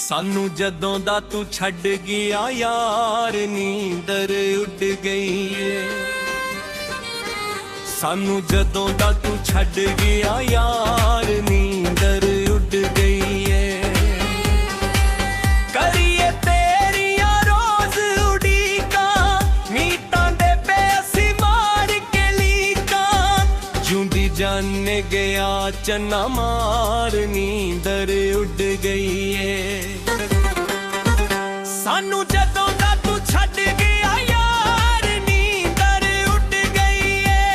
सानू जदों दा तू छड्ड गया यार नींदर उड़ गई है। सानू जदों दा तू छड्ड गया यार नींदर उड़ गई है। करिए तेरिया रोज उड़ीका मीटां दे पैसी मार के लीका जूंदी जाने गया चन्ना मार नींदर उड़ गई है। सानू जदों दा तू छड्ड गया यार नींदर उड़ गई है।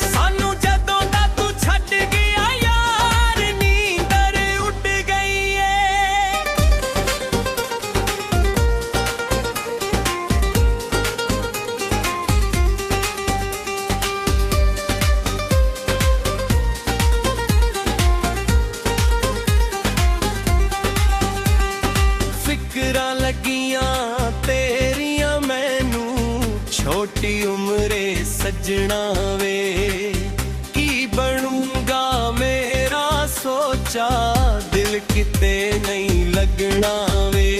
सानू जदों दा तू छड्ड गया यार नींदर उड़ गई है। फिकरां लगियां तेरियां मैनू छोटी उम्रे सजना वे की बनूंगा मेरा सोचा दिल किते नहीं लगना वे।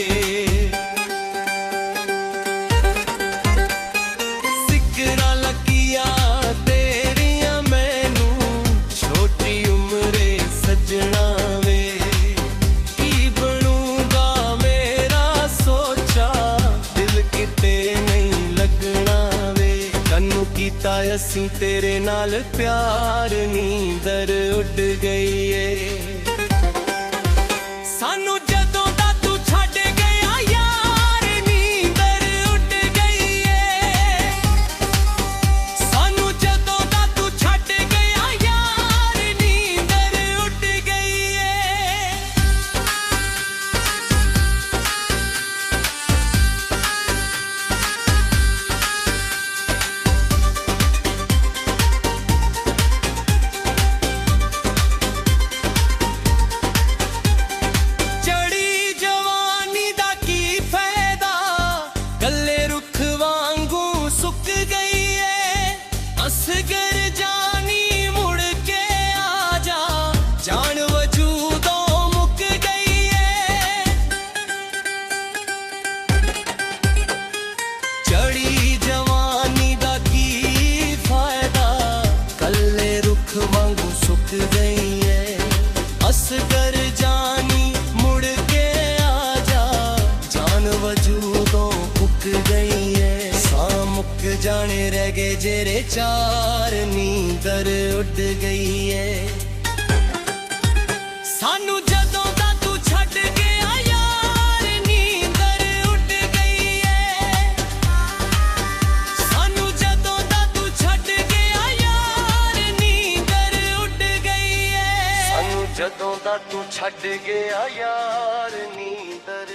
फिकरां लगियां तेरियां मैनू छोटी उम्रे सजना वे की बनूंगा मेरा सोचा दिल किते नहीं लगना वे। तन्नू कीता असीं तेरे नाल प्यार नींदर उड़ गई है। सानू जदों दा तू छड्ड गया यार नींदर उड़ गई है। सानू जदों दा तू छड्ड गया यार नींदर उड़ गई है। चढ़ी जवानी दा की फायदा गल्ले रुख वांगू सुक गई है। असगर जानी मुड़ के आजा जान वजूदों मुक गई है। चढ़ी जवानी दा की फायदा गल्ले रुख वांगू सुक गई है। असगर जानी मुड़ के आजा जान वजूदों मुक गई है। सा मुक जाने रह गए जेरे चार नींदर उड़ गई है। सानू जदों दा तू छड्ड गया यार नींदर उड़ गई है। सानू जदों दा तू छड्ड गया यार नींदर उड़ गई है। सानू जदों दा तू छड्ड गया यार नींदर